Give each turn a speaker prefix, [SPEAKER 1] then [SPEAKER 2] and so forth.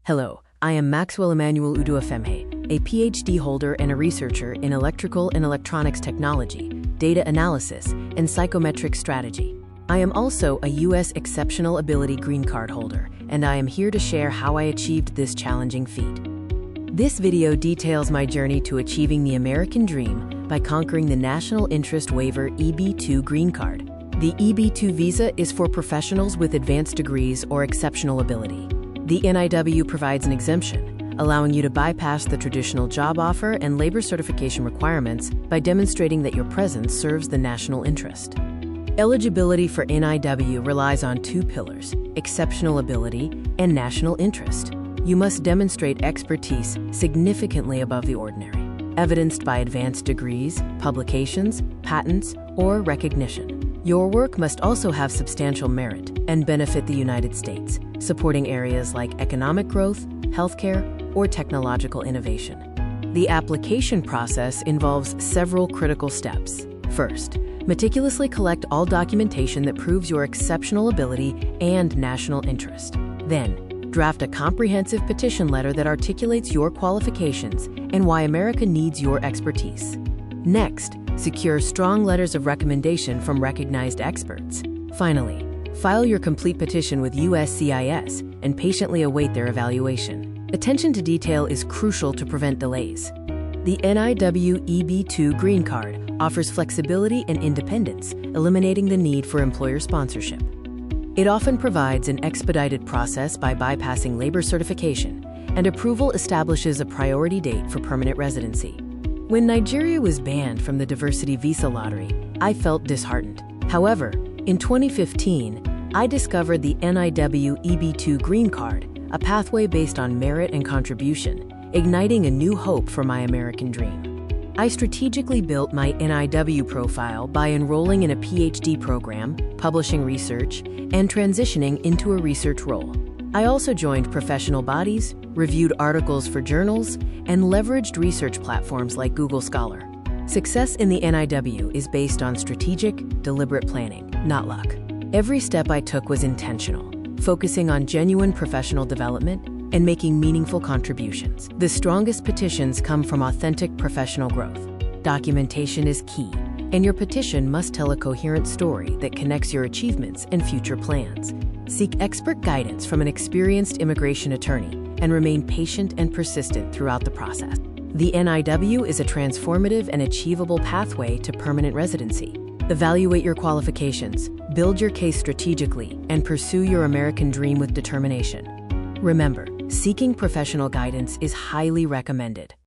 [SPEAKER 1] Hello, I am Maxwell Emmanuel Uduafemhe, a PhD holder and a researcher in electrical and electronics technology, data analysis, and psychometric strategy. I am also a U.S. Exceptional Ability Green Card holder, and I am here to share how I achieved this challenging feat. This video details my journey to achieving the American dream by conquering the National Interest Waiver EB-2 Green Card. The EB-2 visa is for professionals with advanced degrees or exceptional ability. The NIW provides an exemption, allowing you to bypass the traditional job offer and labor certification requirements by demonstrating that your presence serves the national interest. Eligibility for NIW relies on two pillars: exceptional ability and national interest. You must demonstrate expertise significantly above the ordinary, evidenced by advanced degrees, publications, patents, or recognition. Your work must also have substantial merit and benefit the United States, supporting areas like economic growth, healthcare, or technological innovation. The application process involves several critical steps. First, meticulously collect all documentation that proves your exceptional ability and national interest. Then, draft a comprehensive petition letter that articulates your qualifications and why America needs your expertise. Next, secure strong letters of recommendation from recognized experts. Finally, file your complete petition with USCIS and patiently await their evaluation. Attention to detail is crucial to prevent delays. The NIW EB-2 Green Card offers flexibility and independence, eliminating the need for employer sponsorship. It often provides an expedited process by bypassing labor certification, and approval establishes a priority date for permanent residency. When Nigeria was banned from the diversity visa lottery, I felt disheartened. However, in 2015, I discovered the NIW EB-2 Green Card, a pathway based on merit and contribution, igniting a new hope for my American dream. I strategically built my NIW profile by enrolling in a PhD program, publishing research, and transitioning into a research role. I also joined professional bodies, reviewed articles for journals, and leveraged research platforms like Google Scholar. Success in the NIW is based on strategic, deliberate planning, not luck. Every step I took was intentional, focusing on genuine professional development and making meaningful contributions. The strongest petitions come from authentic professional growth. Documentation is key, and your petition must tell a coherent story that connects your achievements and future plans. Seek expert guidance from an experienced immigration attorney and remain patient and persistent throughout the process. The NIW is a transformative and achievable pathway to permanent residency. Evaluate your qualifications, build your case strategically, and pursue your American dream with determination. Remember, seeking professional guidance is highly recommended.